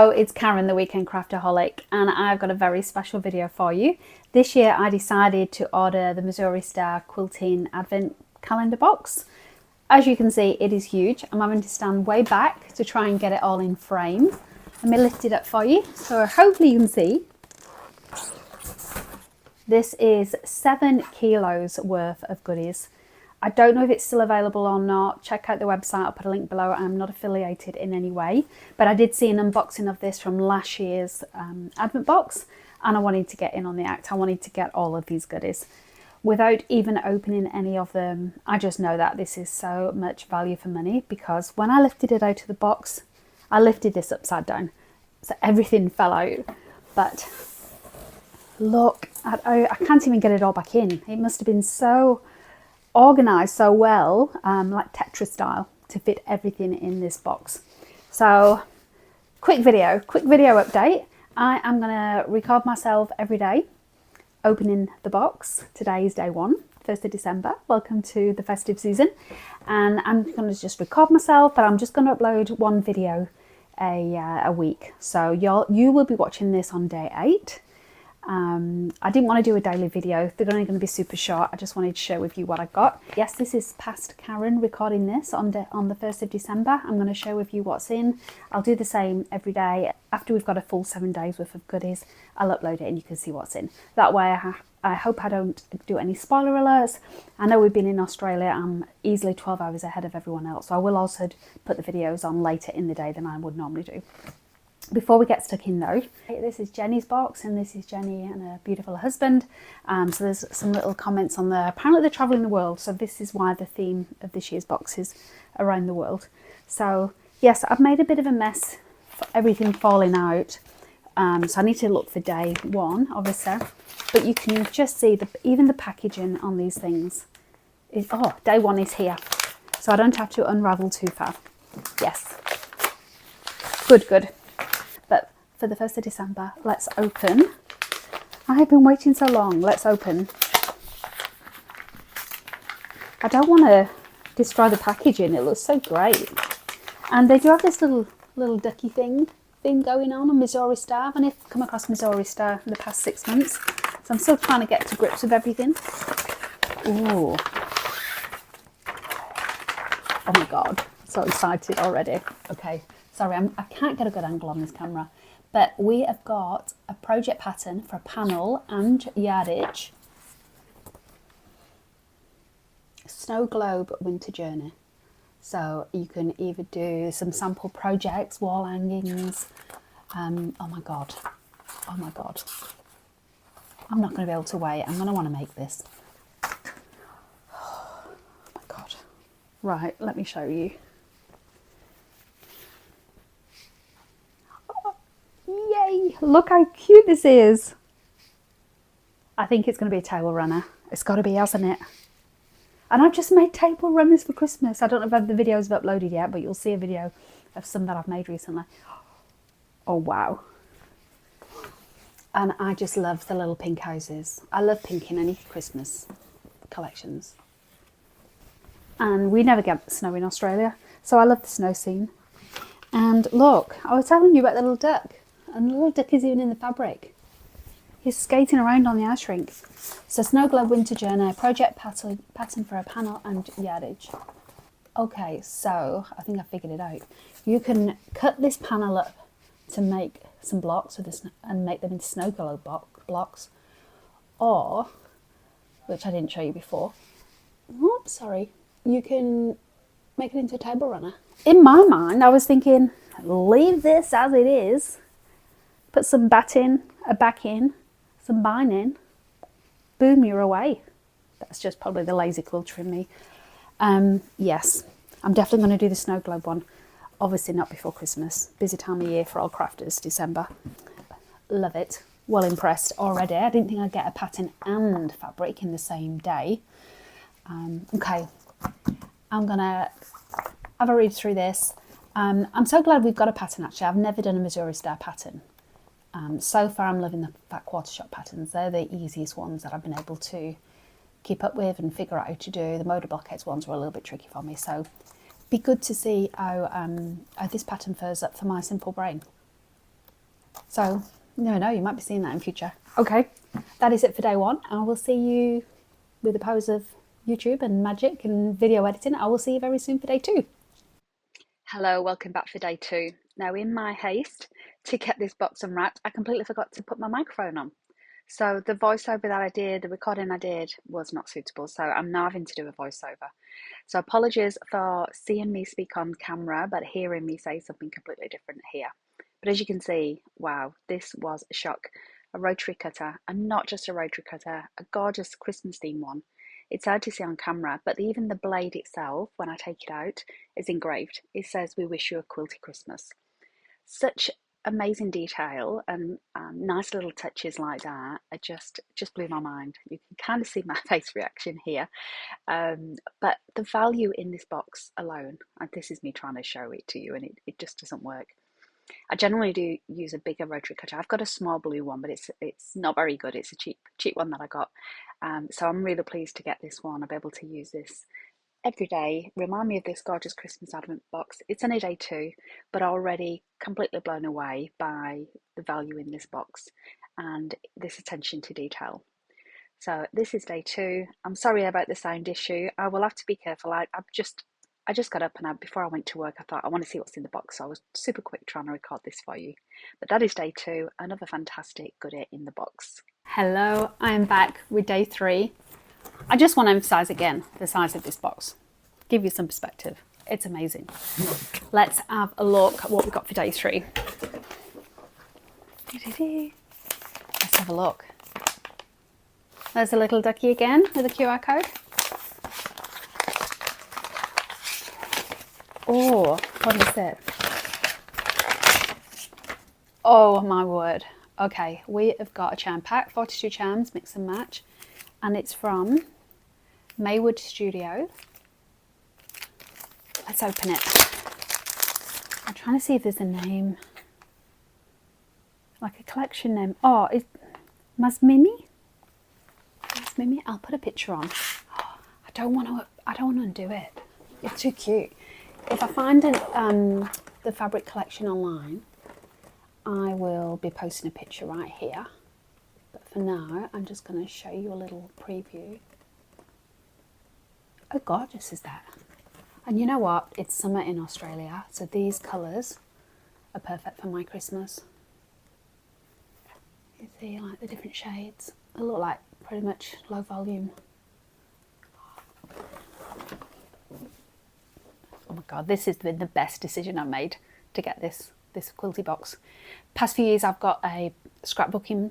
It's Karen, the Weekend Craftaholic, and I've got a very special video for you. This year I decided to order the Missouri Star Quilting Advent Calendar box. As you can see, it is huge. I'm having to stand way back to try and get it all in frame. Let me lift it up for you, so hopefully you can see. This is 7 kilos worth of goodies. I don't know if it's still available or not. Check out the website, I'll put a link below. I'm not affiliated in any way, but I did see an unboxing of this from last year's Advent box, and I wanted to get in on the act. I wanted to get all of these goodies. Without even opening any of them, I just know that this is so much value for money, because when I lifted it out of the box, I lifted this upside down, so everything fell out. But look, I can't even get it all back in. It must have been so organized so well, like Tetris style, to fit everything in this box. So quick video update. I am gonna record myself every day opening the box. Today is day 1, 1st of December. Welcome to the festive season. And I'm gonna just record myself, but I'm just gonna upload one video a week. So you will be watching this on day 8. I didn't want to do a daily video. They're only going to be super short. I just wanted to share with you what I got. Yes, this is past Karen recording this on the 1st of December. I'm going to share with you what's in. I'll do the same every day. After we've got a full 7 days worth of goodies, I'll upload it and you can see what's in. That way I hope I don't do any spoiler alerts. I know we've been in Australia. I'm easily 12 hours ahead of everyone else. So I will also put the videos on later in the day than I would normally do. Before we get stuck in though, this is Jenny's box, and this is Jenny and her beautiful husband. So there's some little comments on there. Apparently they're traveling the world, so this is why the theme of this year's box is around the world. So yes, I've made a bit of a mess for everything falling out. So I need to look for day 1, obviously. But you can just see even the packaging on these things. Day 1 is here. So I don't have to unravel too far. Yes. Good. But for the 1st of December, let's open. I have been waiting so long. Let's open. I don't want to destroy the packaging. It looks so great. And they do have this little ducky thing going on Missouri Star. I've only come across Missouri Star in the past 6 months. So I'm still trying to get to grips with everything. Ooh. Oh my God. So excited already. Okay. Sorry, I can't get a good angle on this camera, but we have got a project pattern for a panel and yardage. Snow Globe Winter Journey. So you can either do some sample projects, wall hangings. Oh my God. I'm not going to be able to wait. I'm going to want to make this. Oh my God. Right, let me show you. Yay! Look how cute this is. I think it's going to be a table runner. It's got to be, hasn't it? And I've just made table runners for Christmas. I don't know if the videos have uploaded yet, but you'll see a video of some that I've made recently. Oh, wow. And I just love the little pink houses. I love pink in any Christmas collections. And we never get snow in Australia, so I love the snow scene. And look, I was telling you about the little duck. And the little duck is even in the fabric. He's skating around on the ice rink. So Snow Globe Winter Journey, project pattern for a panel and yardage. Okay, so I think I figured it out. You can cut this panel up to make some blocks with this and make them into Snow Globe blocks. Or, which I didn't show you before, oops, sorry, you can make it into a table runner. In my mind, I was thinking, leave this as it is. Put some batting, a back in, some binding, boom, you're away. That's just probably the lazy quilter in me. Yes, I'm definitely going to do the Snow Globe one. Obviously not before Christmas. Busy time of year for all crafters, December. Love it. Well impressed already. I didn't think I'd get a pattern and fabric in the same day. Okay, I'm going to have a read through this. I'm so glad we've got a pattern actually. I've never done a Missouri Star pattern. So far I'm loving the fat quarter shot patterns. They're the easiest ones that I've been able to keep up with and figure out how to do. The motor blockheads ones were a little bit tricky for me, so be good to see how this pattern furs up for my simple brain. So, you never know, you might be seeing that in future. Okay, that is it for day one. I will see you with the powers of YouTube and magic and video editing. I will see you very soon for day two. Hello, welcome back for day two. Now, in my haste to get this box unwrapped, I completely forgot to put my microphone on. So the voiceover that I did, the recording I did, was not suitable. So I'm now having to do a voiceover. So apologies for seeing me speak on camera, but hearing me say something completely different here. But as you can see, wow, this was a shock. A rotary cutter, and not just a rotary cutter, a gorgeous Christmas theme one. It's hard to see on camera, but even the blade itself, when I take it out, is engraved. It says, "We wish you a quilty Christmas." Such amazing detail and nice little touches like that. It just blew my mind. You can kind of see my face reaction here. But the value in this box alone, and this is me trying to show it to you, and it just doesn't work. I generally do use a bigger rotary cutter. I've got a small blue one, but it's not very good. It's a cheap one that I got. So I'm really pleased to get this one. I'll be able to use this every day. Remind me of this gorgeous Christmas advent box. It's only day two, but already completely blown away by the value in this box and this attention to detail. So this is day two. I'm sorry about the sound issue. I will have to be careful. I just got up and before I went to work, I thought I want to see what's in the box. So I was super quick trying to record this for you. But that is day two, another fantastic goodie in the box. Hello, I am back with day three. I just want to emphasize again the size of this box. Give you some perspective. It's amazing. Let's have a look at what we've got for day three. Let's have a look. There's a little ducky again with a QR code. Oh, what is it? Oh my word. Okay, we have got a charm pack, 42 charms, mix and match. And it's from Maywood Studio. Let's open it. I'm trying to see if there's a name. Like a collection name. Oh, it's Masmimi? Masmimi? I'll put a picture on. Oh, I don't want to undo it. It's too cute. If I find the fabric collection online, I will be posting a picture right here. But for now, I'm just going to show you a little preview. Oh, gorgeous is that? And you know what? It's summer in Australia, so these colours are perfect for my Christmas. You see, like the different shades. They look like pretty much low volume. Oh my God, this has been the best decision I've made to get this quilty box. Past few years, I've got a scrapbooking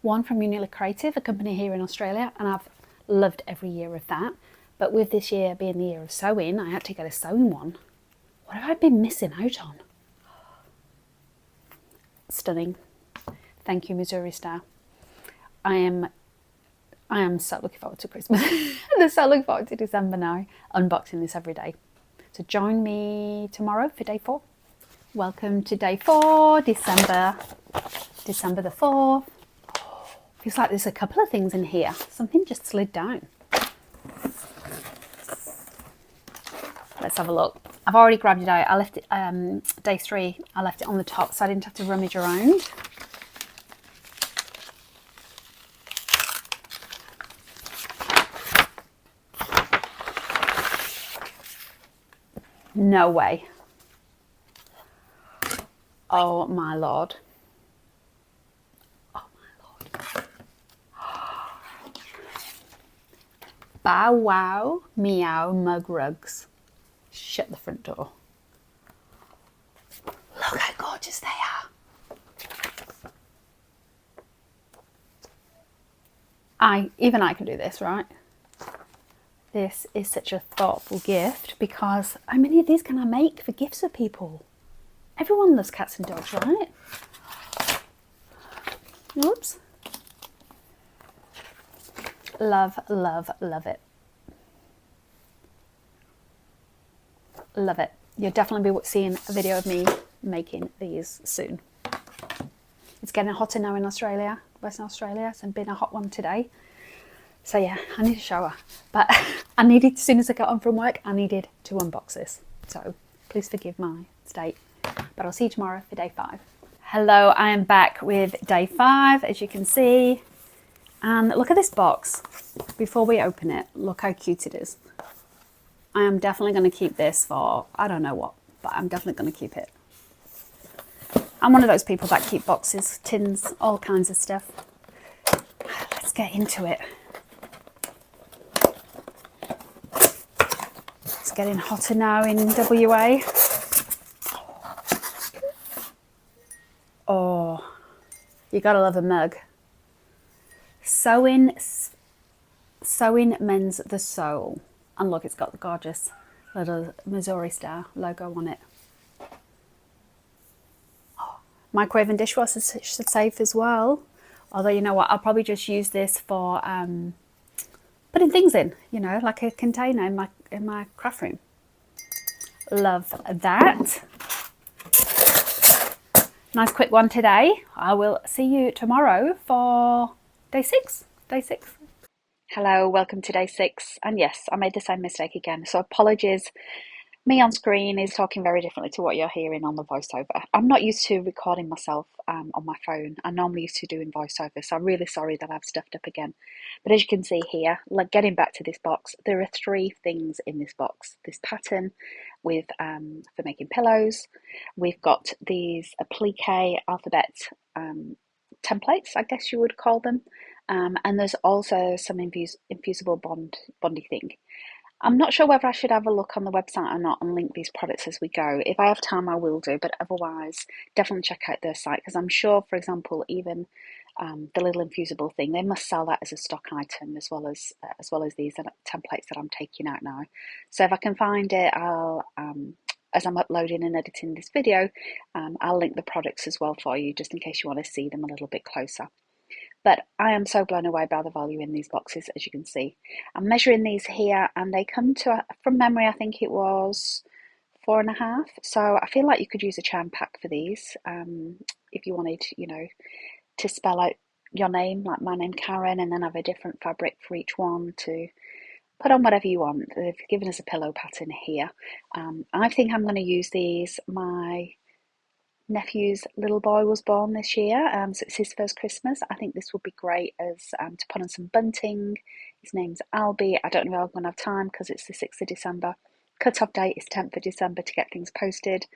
one from Unique Creative, a company here in Australia, and I've loved every year of that. But with this year being the year of sewing, I had to get a sewing one. What have I been missing out on? Stunning. Thank you, Missouri Star. I am so looking forward to Christmas. I'm so looking forward to December now. Unboxing this every day. So join me tomorrow for day 4. Welcome to day 4, December the 4th. Feels like there's a couple of things in here. Something just slid down. Let's have a look. I've already grabbed it out. I left it, day 3, I left it on the top so I didn't have to rummage around. No way. Oh my Lord. Oh my Lord. Bow wow, meow, mug rugs. Shut the front door. Look how gorgeous they are. Even I can do this, right? This is such a thoughtful gift because how many of these can I make for gifts for people? Everyone loves cats and dogs, right? Oops. Love, love, love it. Love it. You'll definitely be seeing a video of me making these soon. It's getting hotter now in Australia, Western Australia. It's been a hot one today. So yeah, I need a shower. But I needed, as soon as I got home from work, I needed to unbox this. So please forgive my state. But I'll see you tomorrow for day 5. Hello, I am back with day 5, as you can see. And look at this box. Before we open it, look how cute it is. I am definitely going to keep this for, I don't know what, but I'm definitely going to keep it. I'm one of those people that keep boxes, tins, all kinds of stuff. Let's get into it. It's getting hotter now in WA. Oh, you gotta love a mug. Sewing mends the soul. And look, it's got the gorgeous little Missouri Star logo on it. Microwave and dishwasher safe as well. Although, you know what, I'll probably just use this for putting things in, you know, like a container in my craft room. Love that. Nice quick one today. I will see you tomorrow for day 6. Hello, welcome to day 6. And yes, I made the same mistake again. So apologies. Me on screen is talking very differently to what you're hearing on the voiceover. I'm not used to recording myself on my phone. I'm normally used to doing voiceover, so I'm really sorry that I've stuffed up again. But as you can see here, like getting back to this box, there are 3 things in this box. This pattern with for making pillows. We've got these applique alphabet templates, I guess you would call them. And there's also some infusible bondy thing. I'm not sure whether I should have a look on the website or not and link these products as we go. If I have time, I will do, but otherwise, definitely check out their site because I'm sure, for example, even the little infusible thing, they must sell that as a stock item as well as these templates that I'm taking out now. So if I can find it, I'll as I'm uploading and editing this video, I'll link the products as well for you, just in case you want to see them a little bit closer. But I am so blown away by the value in these boxes, as you can see. I'm measuring these here, and they come to, from memory, I think it was 4.5. So I feel like you could use a charm pack for these if you wanted, you know, to spell out your name, like my name, Karen, and then have a different fabric for each one to put on whatever you want. They've given us a pillow pattern here. I think I'm going to use these. My nephew's little boy was born this year, so it's his first Christmas. I think this would be great as to put on some bunting. His name's Albie. I don't know if I'm going to have time because it's the 6th of December. Cut-off date is 10th of December to get things posted.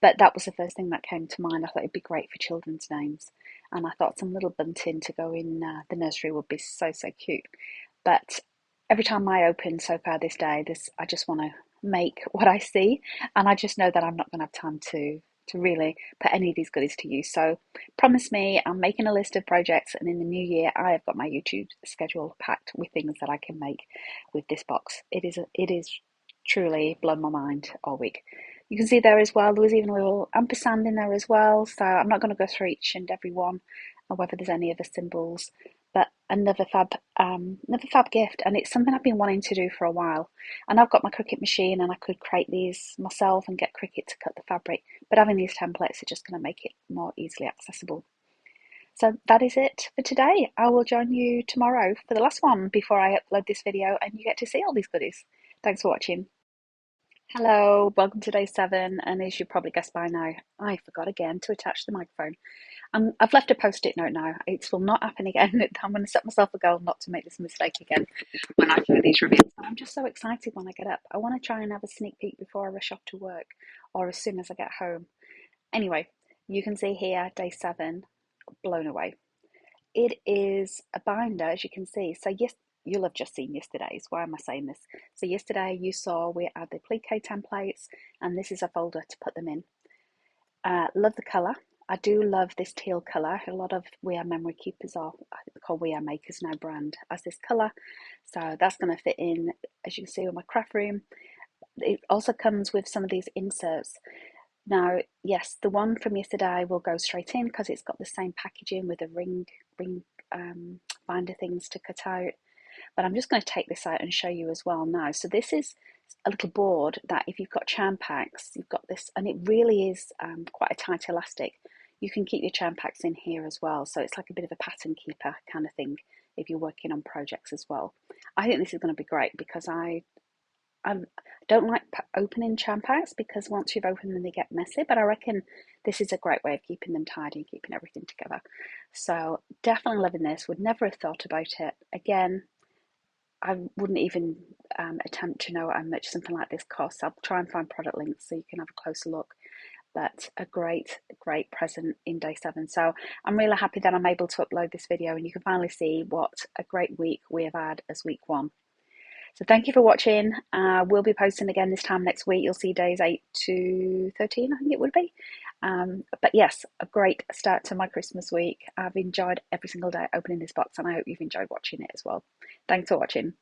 But that was the first thing that came to mind. I thought it'd be great for children's names. And I thought some little bunting to go in the nursery would be so, so cute. But every time I open so far this day, I just want to make what I see. And I just know that I'm not going to have time to really put any of these goodies to use. So promise me, I'm making a list of projects, and in the new year I have got my YouTube schedule packed with things that I can make with this box. It is truly blown my mind all week. You can see there as well, there was even a little ampersand in there as well, so I'm not going to go through each and every one or whether there's any other symbols, but another fab gift, and it's something I've been wanting to do for a while. And I've got my Cricut machine and I could create these myself and get Cricut to cut the fabric, but having these templates are just going to make it more easily accessible. So that is it for today. I will join you tomorrow for the last one before I upload this video and you get to see all these goodies. Thanks for watching. Hello, welcome to day 7, and as you probably guessed by now, I forgot again to attach the microphone. I've left a post-it note now. It will not happen again. I'm going to set myself a goal not to make this mistake again when I do these reveals. I'm just so excited when I get up. I want to try and have a sneak peek before I rush off to work or as soon as I get home. Anyway, you can see here, day 7, blown away. It is a binder, as you can see. So yes, you'll have just seen yesterday's. Why am I saying this? So yesterday you saw we had the applique templates, and this is a folder to put them in. Love the colour. I do love this teal colour. A lot of We Are Memory Keepers are called We Are Makers now brand as this colour. So that's going to fit in, as you can see, with my craft room. It also comes with some of these inserts. Now, yes, the one from yesterday will go straight in because it's got the same packaging with the ring binder things to cut out. But I'm just going to take this out and show you as well now. So this is a little board that if you've got charm packs, you've got this, and it really is quite a tight elastic. You can keep your charm packs in here as well. So it's like a bit of a pattern keeper kind of thing if you're working on projects as well. I think this is going to be great because I Don't like opening jam packs because once you've opened them, they get messy. But I reckon this is a great way of keeping them tidy and keeping everything together. So definitely loving this. Would never have thought about it. Again, I wouldn't even attempt to know how much something like this costs. I'll try and find product links so you can have a closer look. But a great, great present in day 7. So I'm really happy that I'm able to upload this video and you can finally see what a great week we have had as week 1. So thank you for watching. We'll be posting again this time next week. You'll see days 8 to 13, I think it would be. But yes, a great start to my Christmas week. I've enjoyed every single day opening this box and I hope you've enjoyed watching it as well. Thanks for watching.